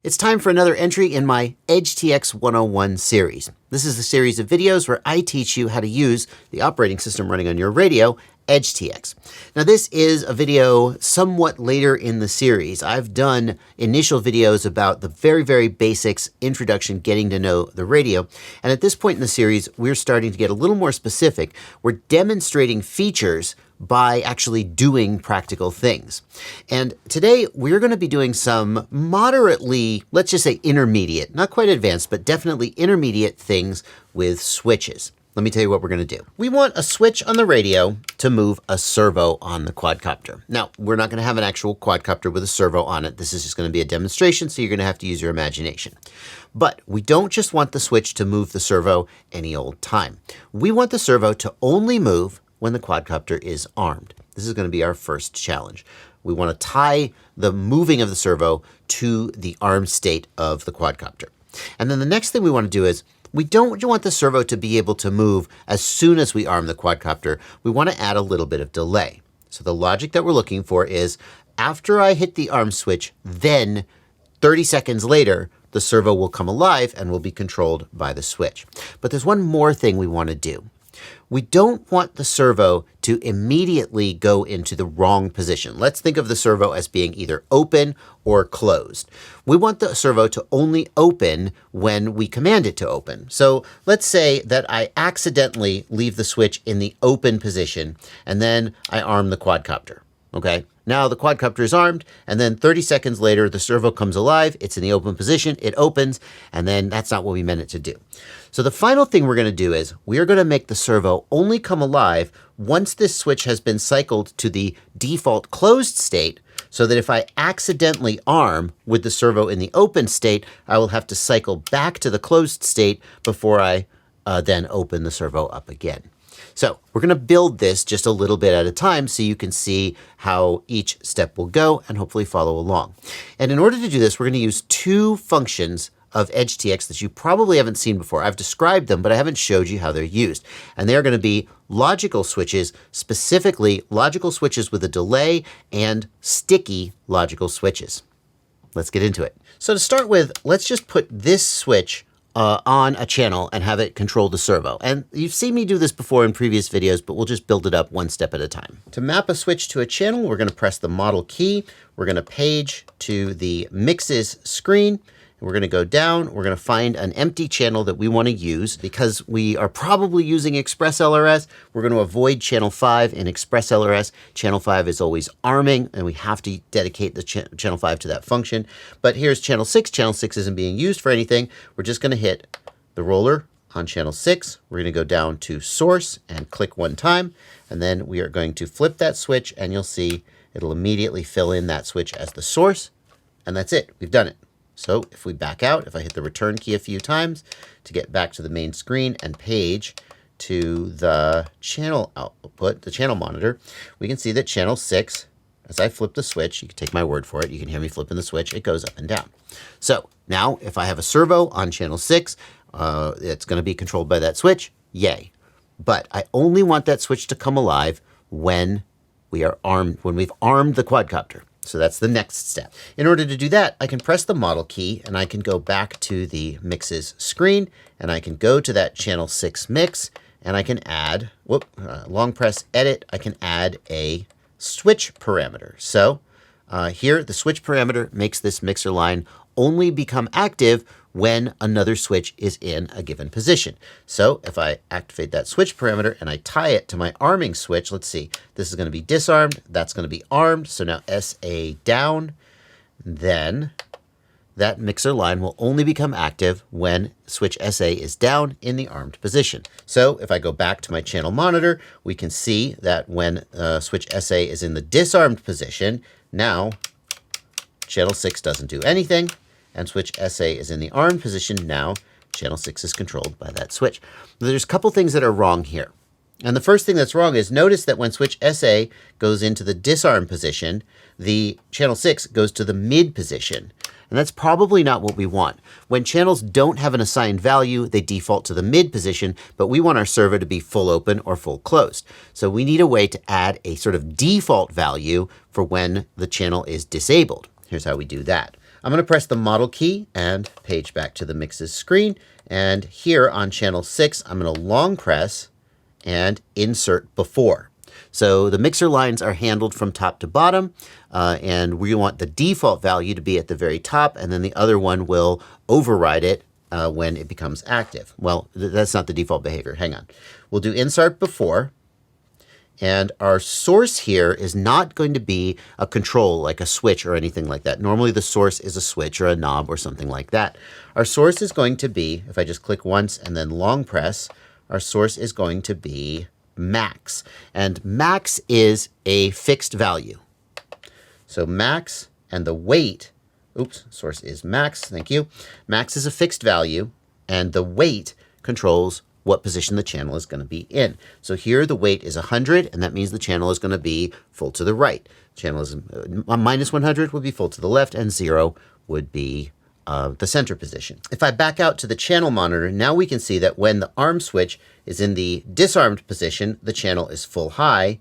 It's time for another entry in my EdgeTX 101 series. This is a series of videos where I teach you how to use the operating system running on your radio, EdgeTX. Now this is a video somewhat later in the series. I've done initial videos about the very basics, introduction, getting to know the radio. And at this point in the series, we're starting to get a little more specific. We're demonstrating features by actually doing practical things. And today we're going to be doing some moderately, let's just say intermediate, not quite advanced, but definitely intermediate things with switches. Let me tell you what we're going to do. We want a switch on the radio to move a servo on the quadcopter. Now, we're not going to have an actual quadcopter with a servo on it. This is just going to be a demonstration, so you're going to have to use your imagination. But we don't just want the switch to move the servo any old time. We want the servo to only move when the quadcopter is armed. This is going to be our first challenge. We want to tie the moving of the servo to the armed state of the quadcopter. And then the next thing we want to do is we don't want the servo to be able to move as soon as we arm the quadcopter. We want to add a little bit of delay. So the logic that we're looking for is after I hit the arm switch, then 30 seconds later, the servo will come alive and will be controlled by the switch. But there's one more thing we want to do. We don't want the servo to immediately go into the wrong position. Let's think of the servo as being either open or closed. We want the servo to only open when we command it to open. So let's say that I accidentally leave the switch in the open position and then I arm the quadcopter. Okay, now the quadcopter is armed, and then 30 seconds later, the servo comes alive, it's in the open position, it opens, and then that's not what we meant it to do. So the final thing we're going to do is we are going to make the servo only come alive once this switch has been cycled to the default closed state, so that if I accidentally arm with the servo in the open state, I will have to cycle back to the closed state before I then open the servo up again. So we're going to build this just a little bit at a time so you can see how each step will go and hopefully follow along. And in order to do this, we're going to use two functions of EdgeTX that you probably haven't seen before. I've described them, but I haven't showed you how they're used. And they're going to be logical switches, specifically logical switches with a delay and sticky logical switches. Let's get into it. So to start with, let's just put this switch on a channel and have it control the servo. And you've seen me do this before in previous videos, but we'll just build it up one step at a time. To map a switch to a channel, we're going to press the model key. We're going to page to the mixes screen. We're going to go down. We're going to find an empty channel that we want to use. Because we are probably using Express LRS, we're going to avoid channel 5 in Express LRS. Channel 5 is always arming, and we have to dedicate the channel 5 to that function. But here's channel 6. Channel 6 isn't being used for anything. We're just going to hit the roller on channel 6. We're going to go down to source and click one time. And then we are going to flip that switch, and you'll see it'll immediately fill in that switch as the source. And that's it. We've done it. So if we back out, if I hit the return key a few times to get back to the main screen and page to the channel output, the channel monitor, we can see that channel 6, as I flip the switch, you can take my word for it, you can hear me flipping the switch, it goes up and down. So now if I have a servo on channel 6, it's going to be controlled by that switch, yay. But I only want that switch to come alive when we are armed, when we've armed the quadcopter. So that's the next step. In order to do that, I can press the model key and I can go back to the mixes screen and I can go to that channel 6 mix and I can add, long press edit, I can add a switch parameter. So here the switch parameter makes this mixer line only become active when another switch is in a given position. So if I activate that switch parameter and I tie it to my arming switch, let's see, this is going to be disarmed, that's going to be armed. So now SA down, then that mixer line will only become active when switch SA is down in the armed position. So if I go back to my channel monitor, we can see that when switch SA is in the disarmed position, now channel 6 doesn't do anything. And switch SA is in the armed position. Now channel 6 is controlled by that switch. There's a couple things that are wrong here. And the first thing that's wrong is notice that when switch SA goes into the disarm position, the channel 6 goes to the mid position. And that's probably not what we want. When channels don't have an assigned value, they default to the mid position, but we want our servo to be full open or full closed. So we need a way to add a sort of default value for when the channel is disabled. Here's how we do that. I'm going to press the model key and page back to the mixes screen. And here on channel 6, I'm going to long press and insert before. So the mixer lines are handled from top to bottom, and we want the default value to be at the very top, and then the other one will override it when it becomes active. Well, that's not the default behavior. Hang on. We'll do insert before. And our source here is not going to be a control like a switch or anything like that. Normally the source is a switch or a knob or something like that. Our source is going to be, if I just click once and then long press, our source is going to be max. And max is a fixed value. So max and the weight, source is max, thank you. Max is a fixed value and the weight controls what position the channel is going to be in. So here the weight is 100, and that means the channel is going to be full to the right. Channel is minus 100 would be full to the left, and 0 would be the center position. If I back out to the channel monitor, now we can see that when the arm switch is in the disarmed position, the channel is full high,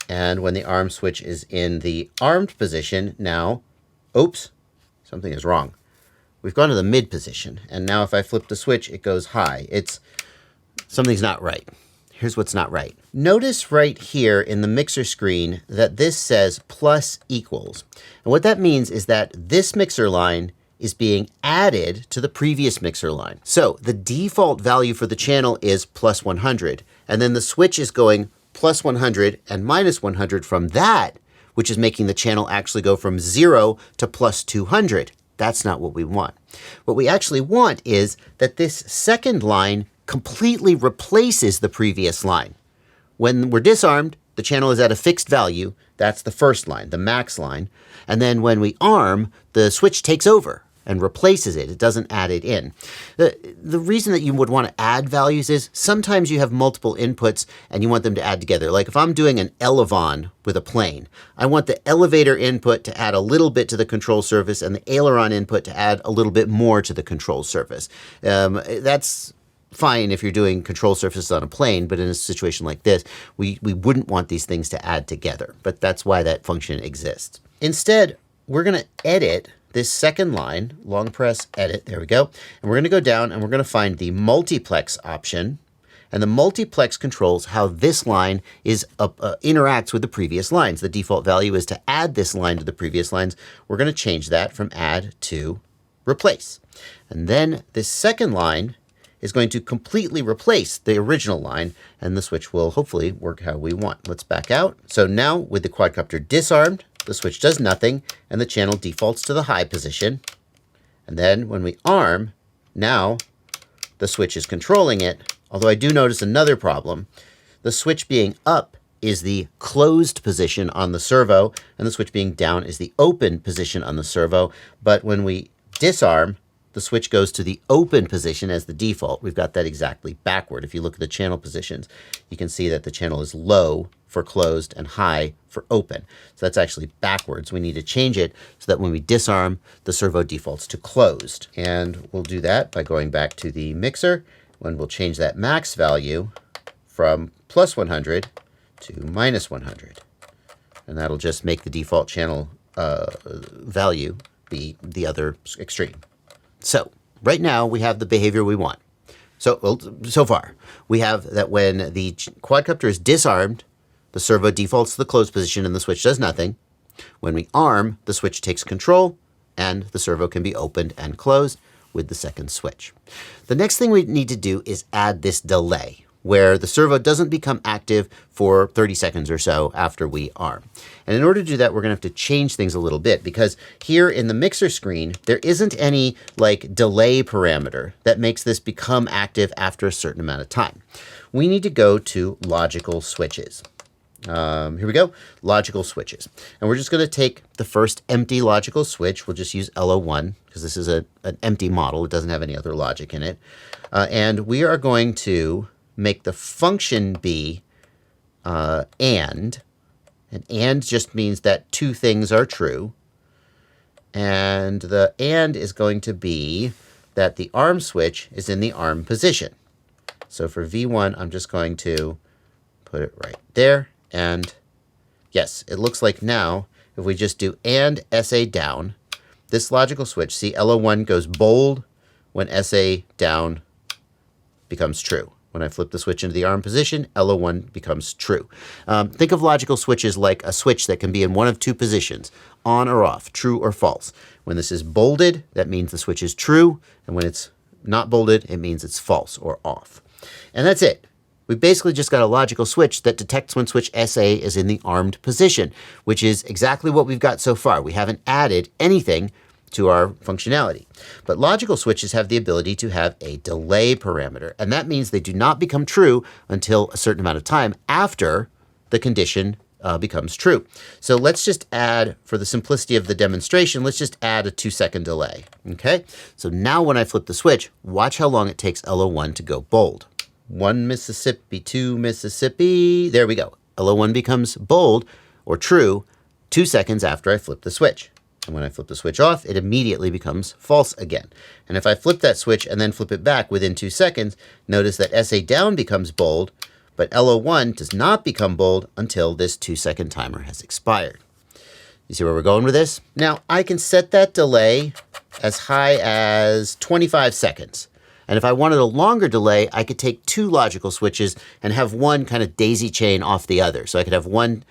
and when the arm switch is in the armed position, now, something is wrong. We've gone to the mid position, and now if I flip the switch, it goes high. Something's not right. Here's what's not right. Notice right here in the mixer screen that this says plus equals. And what that means is that this mixer line is being added to the previous mixer line. So the default value for the channel is plus 100. And then the switch is going plus 100 and minus 100 from that, which is making the channel actually go from 0 to plus 200. That's not what we want. What we actually want is that this second line completely replaces the previous line. When we're disarmed, the channel is at a fixed value. That's the first line, the max line. And then when we arm, the switch takes over and replaces it. It doesn't add it in. The reason that you would want to add values is sometimes you have multiple inputs and you want them to add together. Like if I'm doing an elevon with a plane, I want the elevator input to add a little bit to the control surface and the aileron input to add a little bit more to the control surface. That's fine if you're doing control surfaces on a plane, but in a situation like this, we wouldn't want these things to add together. But that's why that function exists. Instead, we're going to edit this second line, long press edit, there we go. And we're going to go down and we're going to find the multiplex option. And the multiplex controls how this line interacts with the previous lines. The default value is to add this line to the previous lines. We're going to change that from add to replace. And then this second line is going to completely replace the original line, and the switch will hopefully work how we want. Let's back out. So now with the quadcopter disarmed, the switch does nothing, and the channel defaults to the high position. And then when we arm, now the switch is controlling it, although I do notice another problem. The switch being up is the closed position on the servo, and the switch being down is the open position on the servo. But when we disarm, the switch goes to the open position as the default. We've got that exactly backward. If you look at the channel positions, you can see that the channel is low for closed and high for open. So that's actually backwards. We need to change it so that when we disarm, the servo defaults to closed. And we'll do that by going back to the mixer, when we'll change that max value from plus 100 to minus 100. And that'll just make the default channel value be the other extreme. So right now we have the behavior we want. So far, we have that when the quadcopter is disarmed, the servo defaults to the closed position and the switch does nothing. When we arm, the switch takes control and the servo can be opened and closed with the second switch. The next thing we need to do is add this delay, where the servo doesn't become active for 30 seconds or so after we arm. And in order to do that, we're going to have to change things a little bit, because here in the mixer screen, there isn't any like delay parameter that makes this become active after a certain amount of time. We need to go to logical switches. Here we go, logical switches. And we're just going to take the first empty logical switch. We'll just use LO1 because this is an empty model. It doesn't have any other logic in it. And we are going to make the function be and just means that two things are true. And the and is going to be that the arm switch is in the arm position. So for V1, I'm just going to put it right there. And yes, it looks like now if we just do and SA down, this logical switch, see LO1 goes bold when SA down becomes true. When I flip the switch into the arm position, LO1 becomes true. Think of logical switches like a switch that can be in one of two positions, on or off, true or false. When this is bolded, that means the switch is true, and when it's not bolded, it means it's false or off. And that's it. We basically just got a logical switch that detects when switch SA is in the armed position, which is exactly what we've got so far. We haven't added anything to our functionality. But logical switches have the ability to have a delay parameter, and that means they do not become true until a certain amount of time after the condition becomes true. So let's just add, for the simplicity of the demonstration, let's just add a 2-second delay. Okay? So now when I flip the switch, watch how long it takes LO1 to go bold. 1 Mississippi, 2 Mississippi. There we go. LO1 becomes bold or true 2 seconds after I flip the switch. And when I flip the switch off, it immediately becomes false again. And if I flip that switch and then flip it back within 2 seconds, notice that SA down becomes bold, but LO1 does not become bold until this 2-second timer has expired. You see where we're going with this? Now, I can set that delay as high as 25 seconds. And if I wanted a longer delay, I could take 2 logical switches and have one kind of daisy chain off the other. So I could have one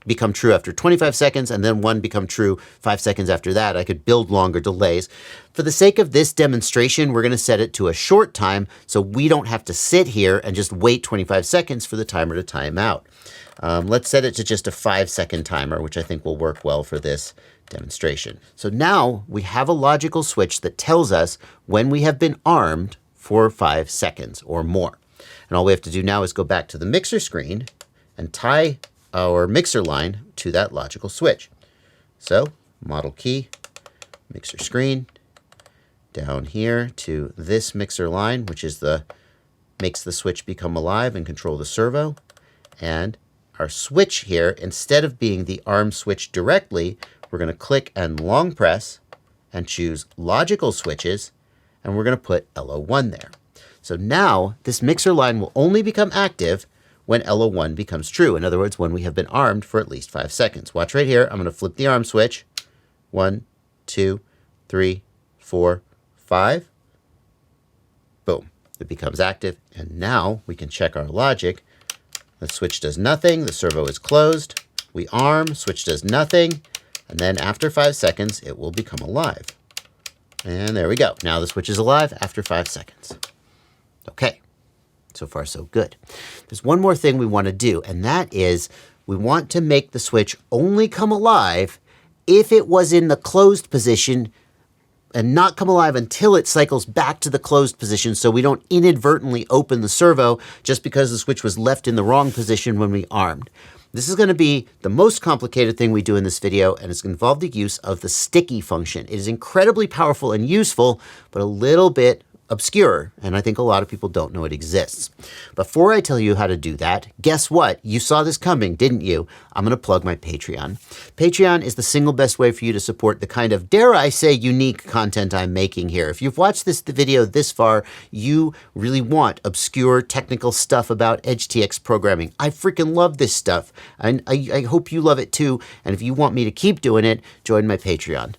become true after 25 seconds and then one become true 5 seconds after that. I could build longer delays. For the sake of this demonstration, we're going to set it to a short time so we don't have to sit here and just wait 25 seconds for the timer to time out. Let's set it to just a 5-second timer, which I think will work well for this demonstration. So now we have a logical switch that tells us when we have been armed for 5 seconds or more. And all we have to do now is go back to the mixer screen and tie our mixer line to that logical switch. So model key, mixer screen, down here to this mixer line, which is makes the switch become alive and control the servo. And our switch here, instead of being the arm switch directly, we're going to click and long press and choose logical switches, and we're going to put LO1 there. So now this mixer line will only become active when LO1 becomes true. In other words, when we have been armed for at least 5 seconds. Watch right here. I'm going to flip the arm switch. 1, 2, 3, 4, 5. Boom. It becomes active. And now we can check our logic. The switch does nothing. The servo is closed. We arm. Switch does nothing. And then after 5 seconds, it will become alive. And there we go. Now the switch is alive after 5 seconds. Okay. So far, so good. There's one more thing we want to do, and that is we want to make the switch only come alive if it was in the closed position and not come alive until it cycles back to the closed position so we don't inadvertently open the servo just because the switch was left in the wrong position when we armed. This is going to be the most complicated thing we do in this video, and it's going to involve the use of the sticky function. It is incredibly powerful and useful, but a little bit obscure, and I think a lot of people don't know it exists. Before I tell you how to do that, guess what? You saw this coming, didn't you? I'm going to plug my Patreon. Patreon is the single best way for you to support the kind of, dare I say, unique content I'm making here. If you've watched this video this far, you really want obscure technical stuff about EdgeTX programming. I freaking love this stuff, and I hope you love it too, and if you want me to keep doing it, join my Patreon.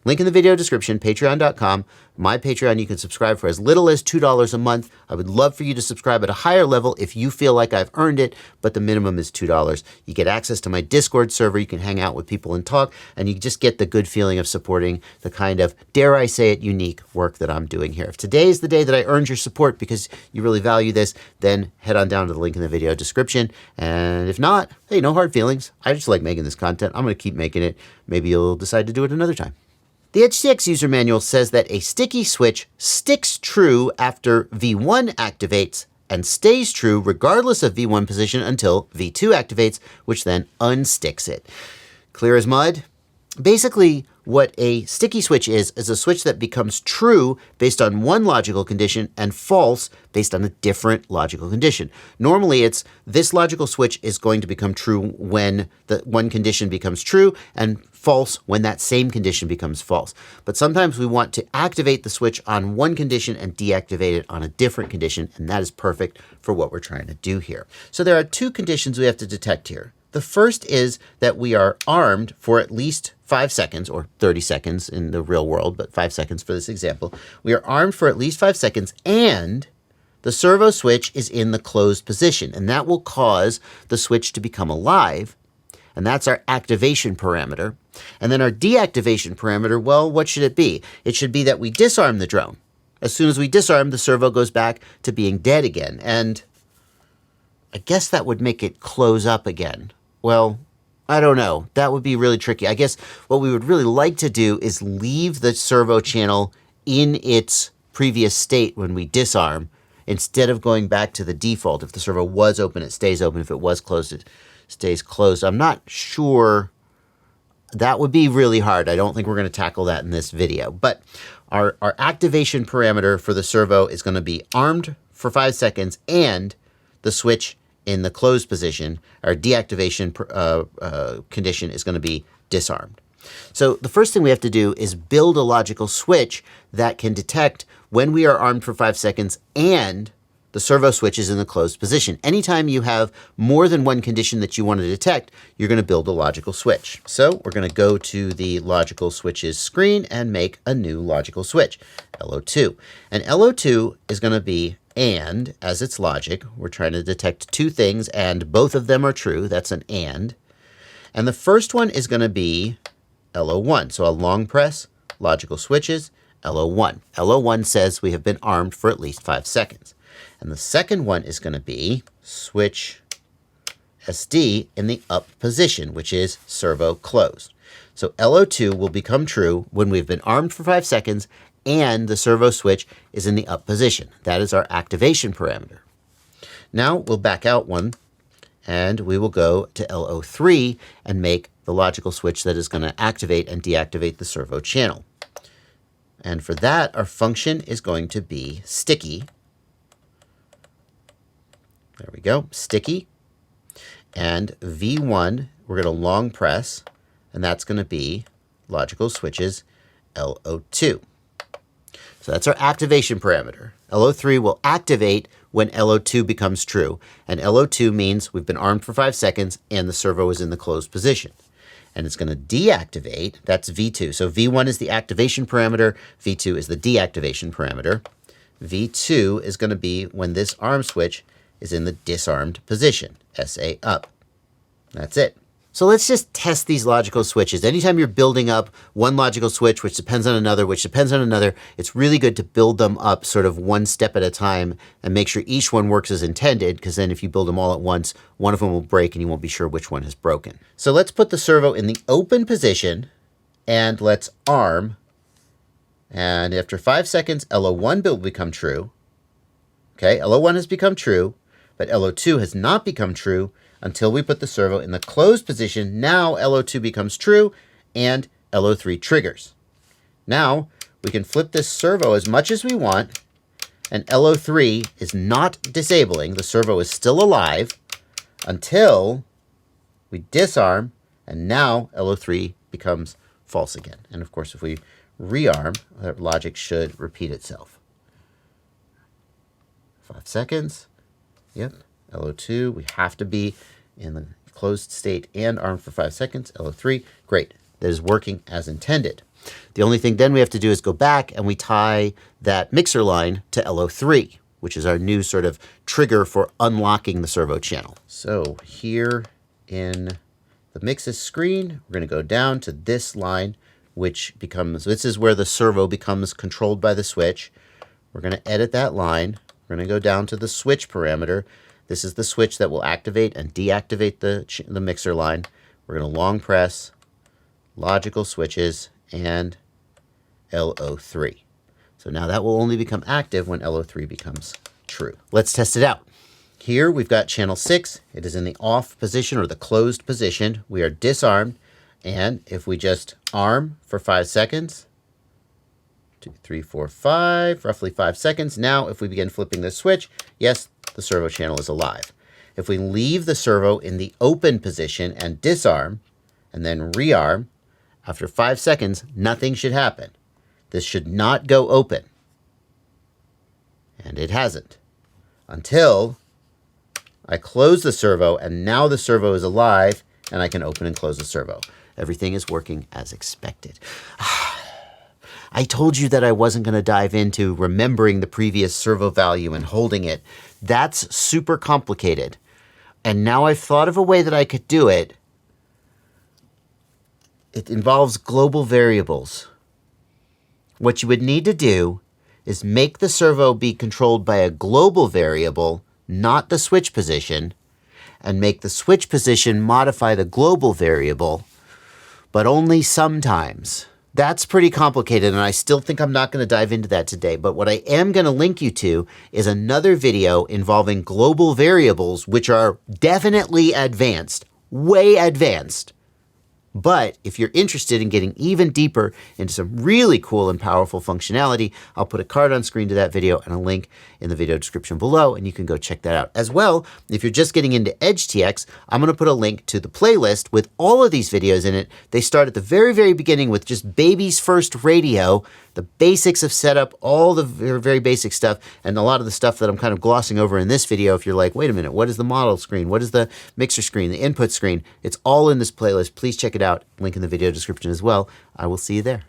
Link in the video description, patreon.com. My Patreon, you can subscribe for as little as $2 a month. I would love for you to subscribe at a higher level if you feel like I've earned it, but the minimum is $2. You get access to my Discord server. You can hang out with people and talk, and you just get the good feeling of supporting the kind of, dare I say it, unique work that I'm doing here. If today is the day that I earned your support because you really value this, then head on down to the link in the video description. And if not, hey, no hard feelings. I just like making this content. I'm going to keep making it. Maybe you'll decide to do it another time. The EdgeTX user manual says that a sticky switch sticks true after V1 activates and stays true regardless of V1 position until V2 activates, which then unsticks it. Clear as mud? Basically, what a sticky switch is a switch that becomes true based on one logical condition and false based on a different logical condition. Normally, it's this logical switch is going to become true when the one condition becomes true and false when that same condition becomes false. But sometimes we want to activate the switch on one condition and deactivate it on a different condition, and that is perfect for what we're trying to do here. So there are two conditions we have to detect here. The first is that we are armed for at least 5 seconds, or 30 seconds in the real world, but 5 seconds for this example. We are armed for at least 5 seconds, and the servo switch is in the closed position, and that will cause the switch to become alive, and that's our activation parameter. And then our deactivation parameter, well, what should it be? It should be that we disarm the drone. As soon as we disarm, the servo goes back to being dead again, and I guess that would make it close up again. Well, I don't know. That would be really tricky. I guess what we would really like to do is leave the servo channel in its previous state when we disarm, instead of going back to the default. If the servo was open, it stays open. If it was closed, it stays closed. I'm not sure. That would be really hard. I don't think we're going to tackle that in this video. But our activation parameter for the servo is going to be armed for 5 seconds and the switch in the closed position. Our deactivation condition is going to be disarmed. So the first thing we have to do is build a logical switch that can detect when we are armed for 5 seconds and the servo switch is in the closed position. Anytime you have more than one condition that you want to detect, you're going to build a logical switch. So we're going to go to the logical switches screen and make a new logical switch, LO2. And LO2 is going to be and as its logic. We're trying to detect two things, and both of them are true. That's an and. And the first one is going to be LO1. So a long press, logical switches, LO1. LO1 says we have been armed for at least 5 seconds. And the second one is going to be switch SD in the up position, which is servo closed. So LO2 will become true when we've been armed for 5 seconds and the servo switch is in the up position. That is our activation parameter. Now we'll back out one and we will go to LO3 and make the logical switch that is going to activate and deactivate the servo channel. And for that, our function is going to be sticky. There we go, sticky. And V1, we're going to long press, and that's going to be logical switches LO2. So that's our activation parameter. LO3 will activate when LO2 becomes true. And LO2 means we've been armed for 5 seconds and the servo is in the closed position. And it's going to deactivate, that's V2. So V1 is the activation parameter, V2 is the deactivation parameter. V2 is going to be when this arm switch is in the disarmed position, SA up. That's it. So let's just test these logical switches. Anytime you're building up one logical switch, which depends on another, which depends on another, it's really good to build them up sort of one step at a time and make sure each one works as intended, because then if you build them all at once, one of them will break and you won't be sure which one has broken. So let's put the servo in the open position and let's arm. And after 5 seconds, LO1 will become true. Okay, LO1 has become true, but LO2 has not become true until we put the servo in the closed position. Now LO2 becomes true and LO3 triggers. Now we can flip this servo as much as we want, and LO3 is not disabling. The servo is still alive until we disarm, and now LO3 becomes false again. And of course, if we rearm, that logic should repeat itself. 5 seconds. Yep, LO2, we have to be in the closed state and armed for 5 seconds. LO3, great. That is working as intended. The only thing then we have to do is go back and we tie that mixer line to LO3, which is our new sort of trigger for unlocking the servo channel. So here in the mixes screen, we're going to go down to this line, which becomes, this is where the servo becomes controlled by the switch. We're going to edit that line. We're going to go down to the switch parameter. This is the switch that will activate and deactivate the mixer line. We're going to long press logical switches and LO3. So now that will only become active when LO3 becomes true. Let's test it out. Here we've got channel 6. It is in the off position or the closed position. We are disarmed. And if we just arm for 5 seconds, 2, 3, 4, 5, roughly 5 seconds. Now, if we begin flipping the switch, yes, the servo channel is alive. If we leave the servo in the open position and disarm, and then rearm, after 5 seconds, nothing should happen. This should not go open. And it hasn't. Until I close the servo, and now the servo is alive, and I can open and close the servo. Everything is working as expected. I told you that I wasn't going to dive into remembering the previous servo value and holding it. That's super complicated. And now I've thought of a way that I could do it. It involves global variables. What you would need to do is make the servo be controlled by a global variable, not the switch position, and make the switch position modify the global variable, but only sometimes. That's pretty complicated, and I still think I'm not going to dive into that today. But what I am going to link you to is another video involving global variables, which are definitely advanced, way advanced. But if you're interested in getting even deeper into some really cool and powerful functionality, I'll put a card on screen to that video and a link in the video description below, and you can go check that out. As well, if you're just getting into EdgeTX, I'm going to put a link to the playlist with all of these videos in it. They start at the very, very beginning with just baby's first radio, the basics of setup, all the very, very basic stuff, and a lot of the stuff that I'm kind of glossing over in this video. If you're like, wait a minute, what is the model screen? What is the mixer screen, the input screen? It's all in this playlist. Please check it out. Link in the video description as well. I will see you there.